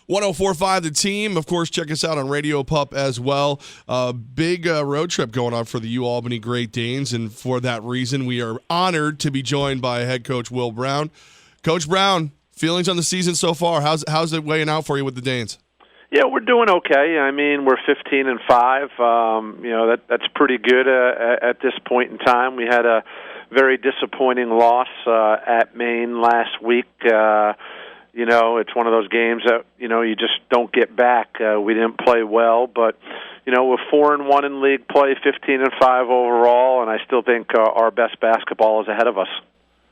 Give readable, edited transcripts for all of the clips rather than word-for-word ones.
1045 The Team. Of course, check us out on Radio Pup as well. Big road trip going on for the UAlbany Great Danes, and for that reason, we are honored to be joined by head coach Will Brown. Coach Brown, feelings on the season so far? How's it weighing out for you with the Danes? Yeah, we're doing okay. I mean, we're 15-5. That's pretty good at this point in time. We had a very disappointing loss at Maine last week. It's one of those games that, you just don't get back. We didn't play well, but, we're 4-1 in league play, 15-5 overall, and I still think our best basketball is ahead of us.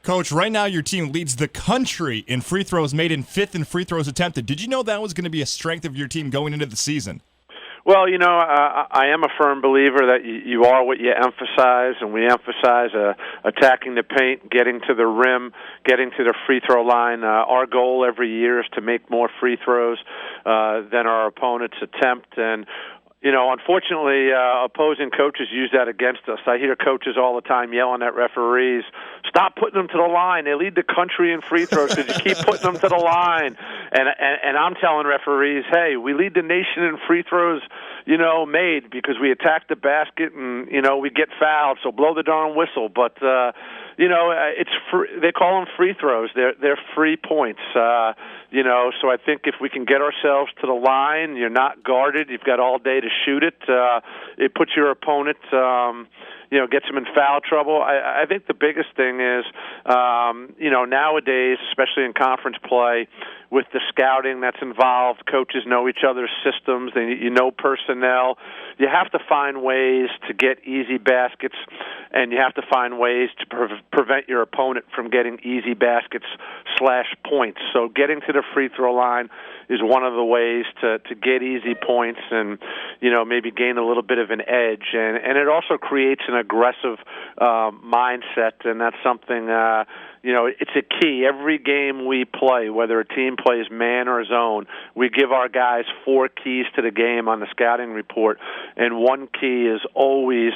Coach, right now your team leads the country in free throws made and fifth in free throws attempted. Did you know that was going to be a strength of your team going into the season? Well, I am a firm believer that you are what you emphasize, and we emphasize attacking the paint, getting to the rim, getting to the free throw line. Our goal every year is to make more free throws than our opponents attempt, and unfortunately, opposing coaches use that against us. I hear coaches all the time yelling at referees, "Stop putting them to the line. They lead the country in free throws because you keep putting them to the line." And I'm telling referees, hey, we lead the nation in free throws, made because we attack the basket and, we get fouled. So blow the darn whistle. But, it's free, they call them free throws. They're free points. So I think if we can get ourselves to the line, you're not guarded, you've got all day to shoot it. It puts your opponent, gets them in foul trouble. I think the biggest thing is, nowadays, especially in conference play, with the scouting that's involved, coaches know each other's systems, you know personnel. You have to find ways to get easy baskets, and you have to find ways to prevent your opponent from getting easy baskets / points. So getting to the free throw line is one of the ways to get easy points and, maybe gain a little bit of an edge. And it also creates an aggressive mindset, and that's something, it's a key. Every game we play, whether a team plays man or zone, we give our guys 4 keys to the game on the scouting report, and one key is always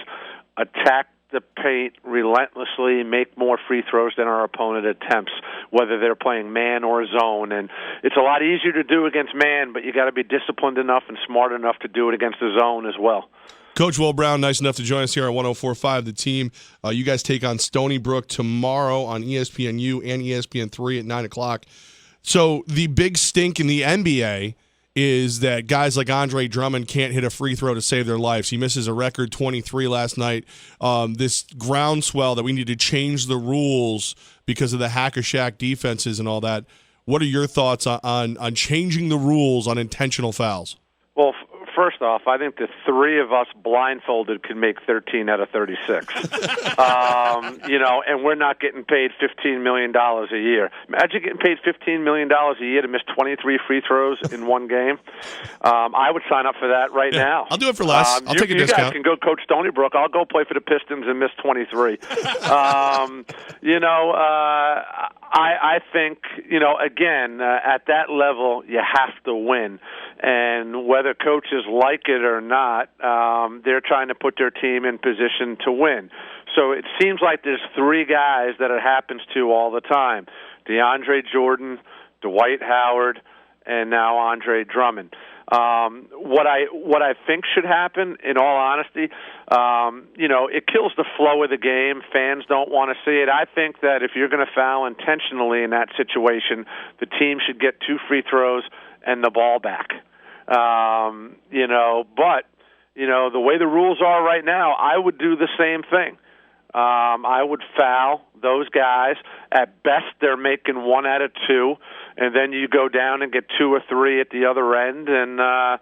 attack the paint relentlessly, make more free throws than our opponent attempts, whether they're playing man or zone. And it's a lot easier to do against man, but you got to be disciplined enough and smart enough to do it against the zone as well. Coach Will Brown, nice enough to join us here on 104.5 The Team. You guys take on Stony Brook tomorrow on ESPNU and ESPN3 at 9 o'clock. So the big stink in the NBA is that guys like Andre Drummond can't hit a free throw to save their lives. He misses a record 23 last night. This groundswell that we need to change the rules because of the hack-a-shack defenses and all that. What are your thoughts on changing the rules on intentional fouls? Well, first off, I think the 3 of us blindfolded could make 13 out of 36. And we're not getting paid $15 million a year. Imagine getting paid $15 million a year to miss 23 free throws in one game. I would sign up for that right now. I'll do it for less. I'll take a discount. You guys can go coach Stony Brook. I'll go play for the Pistons and miss 23. I think, again, at that level, you have to win. And whether coaches like it or not, they're trying to put their team in position to win. So it seems like there's 3 guys that it happens to all the time: DeAndre Jordan, Dwight Howard, and now Andre Drummond. What I think should happen, in all honesty, it kills the flow of the game. Fans don't want to see it. I think that if you're going to foul intentionally in that situation, the team should get 2 free throws and the ball back. But the way the rules are right now, I would do the same thing. I would foul those guys. At best, they're making 1 out of 2, and then you go down and get 2 or 3 at the other end. And I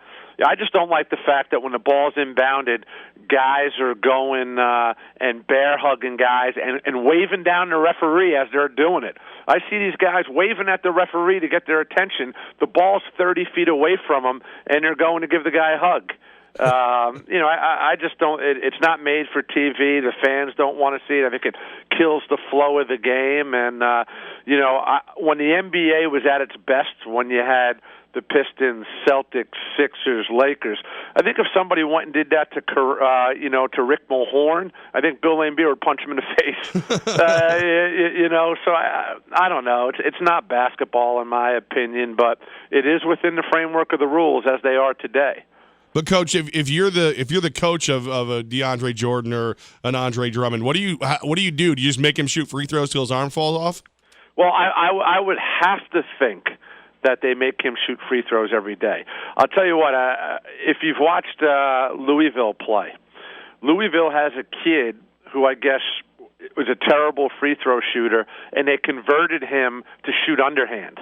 just don't like the fact that when the ball's inbounded, guys are going and bear-hugging guys and waving down the referee as they're doing it. I see these guys waving at the referee to get their attention. The ball's 30 feet away from them, and they're going to give the guy a hug. I just don't. It's not made for TV. The fans don't want to see it. I think it kills the flow of the game. And when the NBA was at its best, when you had the Pistons, Celtics, Sixers, Lakers. I think if somebody went and did that to Rick Mulhorn, I think Bill Laimbeer would punch him in the face. So I don't know. It's not basketball in my opinion, but it is within the framework of the rules as they are today. But coach, if you're the coach of a DeAndre Jordan or an Andre Drummond, what do you do? Do you just make him shoot free throws till his arm falls off? Well, I would have to think that they make him shoot free throws every day. I'll tell you what, if you've watched Louisville play, Louisville has a kid who I guess was a terrible free throw shooter, and they converted him to shoot underhand.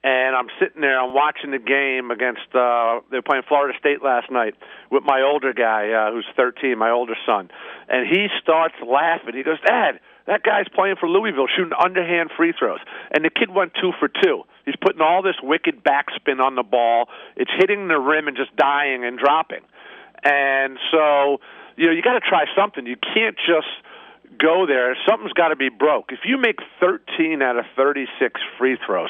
And I'm sitting there, I'm watching the game against, they were playing Florida State last night with my older guy, who's 13, my older son. And he starts laughing. He goes, Dad, that guy's playing for Louisville, shooting underhand free throws. And the kid went 2 for 2. He's putting all this wicked backspin on the ball. It's hitting the rim and just dying and dropping. And so, you got to try something. You can't just go there. Something's got to be broke. If you make 13 out of 36 free throws,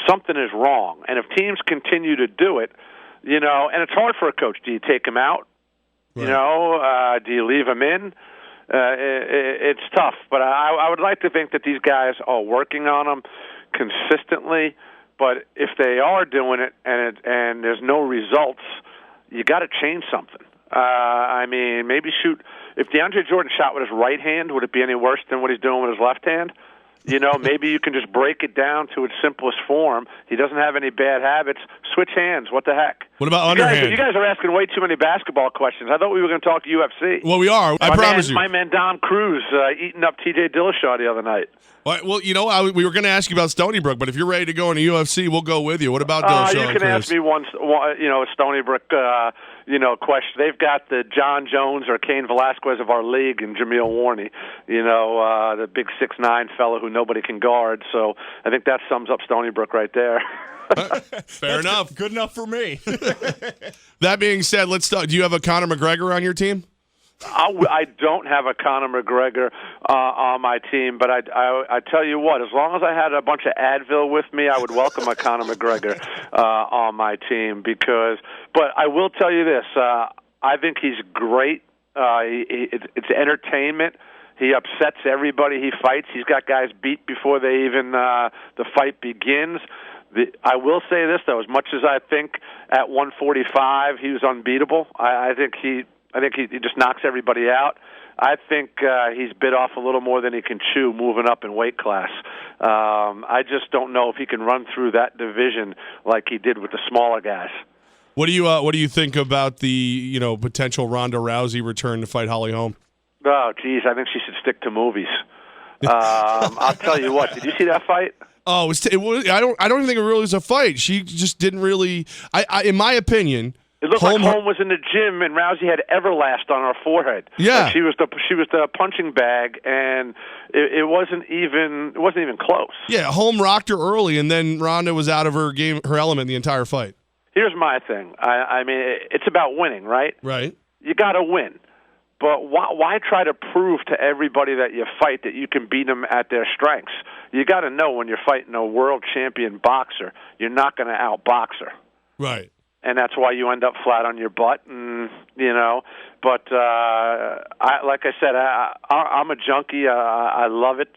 something is wrong. And if teams continue to do it, and it's hard for a coach. Do you take him out? Right. Do you leave him in? It's tough. But I would like to think that these guys are working on them consistently. But if they are doing it and there's no results, you got to change something. Maybe shoot. If DeAndre Jordan shot with his right hand, would it be any worse than what he's doing with his left hand? Maybe you can just break it down to its simplest form. He doesn't have any bad habits. Switch hands. What the heck? What about underhand? You guys are asking way too many basketball questions. I thought we were going to talk UFC. Well, we are. I promise you. My man Dom Cruz eating up T.J. Dillashaw the other night. Well, we were going to ask you about Stony Brook, but if you're ready to go into UFC, we'll go with you. What about Dillashaw? You can ask me one Stony Brook question. They've got the John Jones or Cain Velasquez of our league and Jameel Warney, the big 6'9" fellow who nobody can guard. So I think that sums up Stony Brook right there. Fair enough. Good enough for me. That being said, let's start. Do you have a Conor McGregor on your team? I don't have a Conor McGregor on my team, but I tell you what, as long as I had a bunch of Advil with me, I would welcome a Conor McGregor on my team. But I will tell you this, I think he's great. It's entertainment. He upsets everybody he fights. He's got guys beat before they even the fight begins. I will say this, though, as much as I think at 145 he was unbeatable, I think he just knocks everybody out. I think he's bit off a little more than he can chew moving up in weight class. I just don't know if he can run through that division like he did with the smaller guys. What do you think about the potential Ronda Rousey return to fight Holly Holm? Oh, geez, I think she should stick to movies. I'll tell you what. Did you see that fight? Oh, it was. I don't even think it really was a fight. She just didn't really. In my opinion. It looked like Holm was in the gym, and Rousey had Everlast on her forehead. Yeah, like she was the punching bag, and it wasn't even close. Yeah, Holm rocked her early, and then Ronda was out of her element the entire fight. Here's my thing. It's about winning, right? Right. You got to win, but why try to prove to everybody that you fight that you can beat them at their strengths? You got to know when you're fighting a world champion boxer, you're not going to outbox her. Right. And that's why you end up flat on your butt, and But like I said, I'm a junkie. I love it.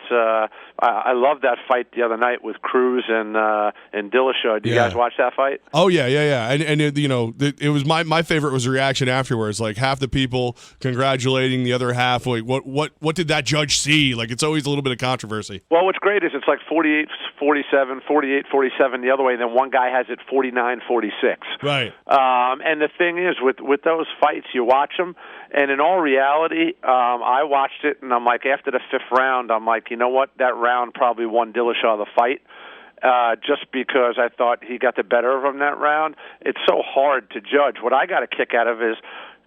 I love that fight the other night with Cruz and Dillashaw. Did you guys watch that fight? Oh yeah. And it was my favorite was the reaction afterwards. Like half the people congratulating, the other half like, what did that judge see? Like it's always a little bit of controversy. Well, what's great is it's like 48-47, 48-47 the other way, and then one guy has it 49-46. Right. And the thing is, with those fights, you watch them, and in all reality, I watched it, and I'm like, after the fifth round, I'm like, you know what? That round probably won Dillashaw the fight, just because I thought he got the better of him that round. It's so hard to judge. What I got a kick out of is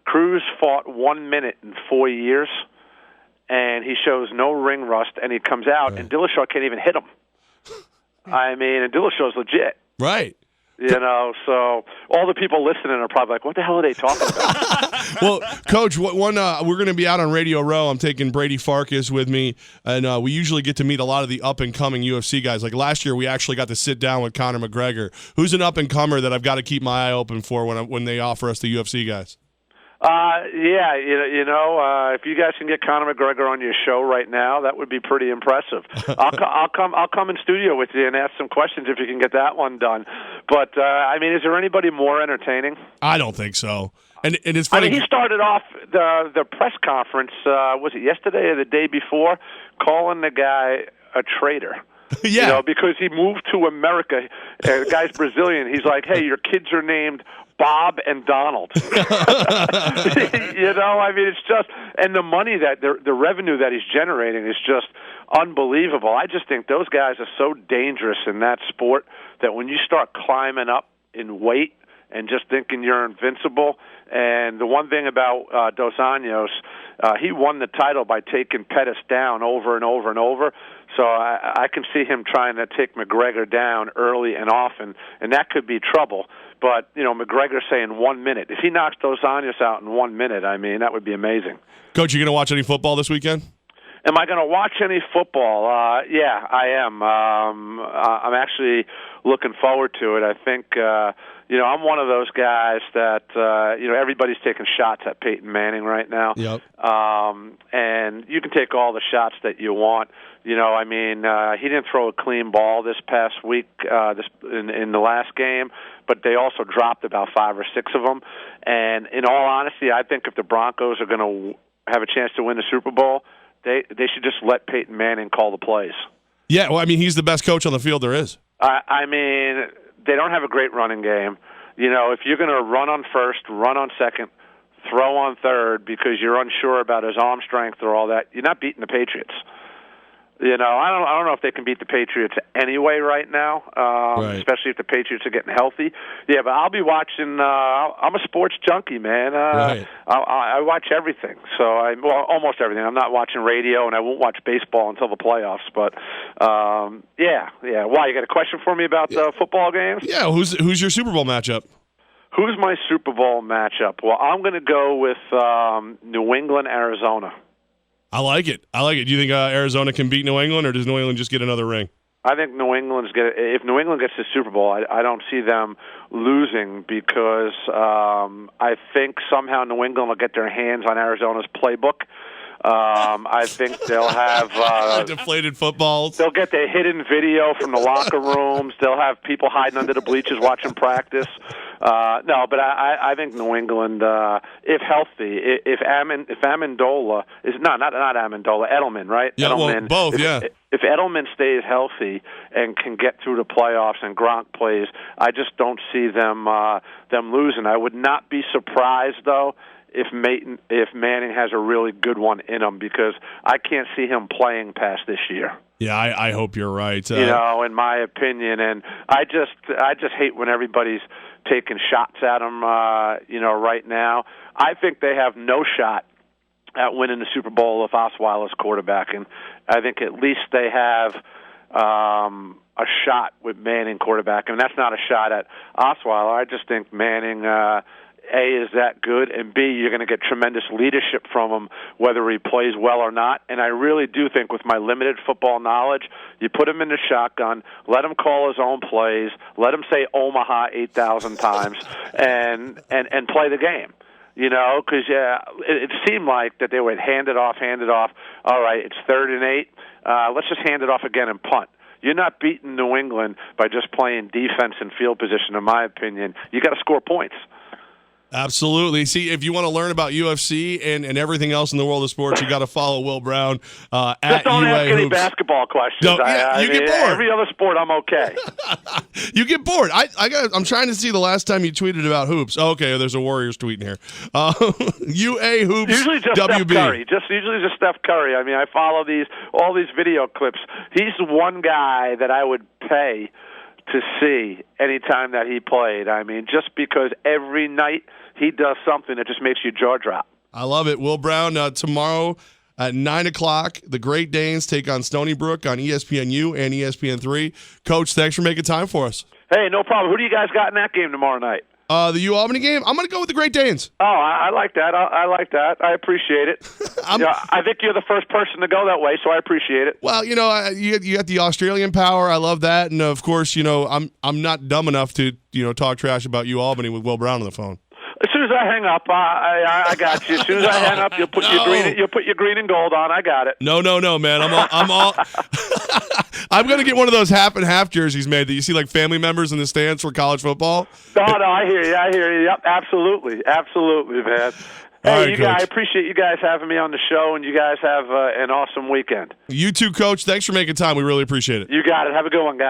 Cruz fought 1 minute in 4 years, and he shows no ring rust, and he comes out, and Dillashaw can't even hit him. And Dillashaw's legit. Right. So all the people listening are probably like, what the hell are they talking about? Well, Coach, we're going to be out on Radio Row. I'm taking Brady Farkas with me, and we usually get to meet a lot of the up-and-coming UFC guys. Like last year, we actually got to sit down with Conor McGregor. Who's an up-and-comer that I've got to keep my eye open for when they offer us the UFC guys? If you guys can get Conor McGregor on your show right now, that would be pretty impressive. I'll come in studio with you and ask some questions if you can get that one done. But is there anybody more entertaining? I don't think so. And it's funny. He started off the press conference. Was it yesterday or the day before? Calling the guy a traitor. Yeah, because he moved to America. The guy's Brazilian. He's like, hey, your kids are named Bob and Donald. It's just, and the money that the revenue that he's generating is just unbelievable. I just think those guys are so dangerous in that sport that when you start climbing up in weight and just thinking you're invincible. And the one thing about Dos Anjos, he won the title by taking Pettis down over and over and over. So I can see him trying to take McGregor down early and often, and that could be trouble. But, McGregor saying 1 minute. If he knocks Dos Anjos out in 1 minute, that would be amazing. Coach, you going to watch any football this weekend? Am I going to watch any football? Yeah, I am. I'm actually looking forward to it. I think, I'm one of those guys that, everybody's taking shots at Peyton Manning right now. Yep. And you can take all the shots that you want. He didn't throw a clean ball this past week in the last game, but they also dropped about 5 or 6 of them. And in all honesty, I think if the Broncos are going to have a chance to win the Super Bowl, they should just let Peyton Manning call the plays. Yeah, well, he's the best coach on the field there is. They don't have a great running game. If you're going to run on first, run on second, throw on third because you're unsure about his arm strength or all that, you're not beating the Patriots. I don't know if they can beat the Patriots anyway right now, especially if the Patriots are getting healthy. Yeah, but I'll be watching. I'm a sports junkie, man. I watch everything. So almost everything. I'm not watching radio, and I won't watch baseball until the playoffs. But yeah. Why? You got a question for me about football games? Yeah. Who's your Super Bowl matchup? Who's my Super Bowl matchup? Well, I'm going to go with New England, Arizona. I like it. Do you think Arizona can beat New England, or does New England just get another ring? I think if New England gets the Super Bowl, I don't see them losing because I think somehow New England will get their hands on Arizona's playbook. I think they'll have deflated footballs. They'll get their hidden video from the locker rooms. They'll have people hiding under the bleachers watching practice. No, but I think New England, if healthy, if Amendola is not Amendola, Edelman, right? Yeah, Edelman, well, both, yeah. If Edelman stays healthy and can get through the playoffs and Gronk plays, I just don't see them losing. I would not be surprised though if Manning has a really good one in him because I can't see him playing past this year. Yeah, I hope you're right. In my opinion, and I just hate when everybody's taking shots at him. Right now, I think they have no shot at winning the Super Bowl if Osweiler's quarterbacking. I think at least they have a shot with Manning quarterbacking. And that's not a shot at Osweiler. I just think Manning. A, is that good, and B, you're going to get tremendous leadership from him, whether he plays well or not. And I really do think with my limited football knowledge, you put him in the shotgun, let him call his own plays, let him say Omaha 8,000 times, and play the game. Because it seemed like that they would hand it off. All right, it's 3rd and 8. Let's just hand it off again and punt. You're not beating New England by just playing defense and field position, in my opinion. You got to score points. Absolutely. See, if you want to learn about UFC and everything else in the world of sports, you got to follow Will Brown at Just don't UA ask any Hoops. Basketball questions. No, you get bored. Every other sport, I'm okay. You get bored. I'm trying to see the last time you tweeted about hoops. Oh, okay, there's a Warriors tweet in here. UA Hoops. Usually just WB. Steph Curry. Usually just Steph Curry. I follow all these video clips. He's the one guy that I would pay to see anytime that he played. Just because every night he does something that just makes your jaw drop. I love it. Will Brown, tomorrow at 9 o'clock, the Great Danes take on Stony Brook on ESPNU and ESPN3. Coach, thanks for making time for us. Hey, no problem. Who do you guys got in that game tomorrow night? The U Albany game. I'm going to go with the Great Danes. Oh, I like that. I like that. I appreciate it. I think you're the first person to go that way, so I appreciate it. Well, you got the Australian power. I love that, and of course, I'm not dumb enough to talk trash about U Albany with Will Brown on the phone. As soon as I hang up, I got you. As soon as I hang up, you'll put your green and gold on. I got it. No, man. I'm all. I'm gonna get one of those half and half jerseys made that you see like family members in the stands for college football. No, I hear you. Yep, absolutely, man. Hey, right, I appreciate you guys having me on the show, and you guys have an awesome weekend. You too, Coach. Thanks for making time. We really appreciate it. You got it. Have a good one, guys.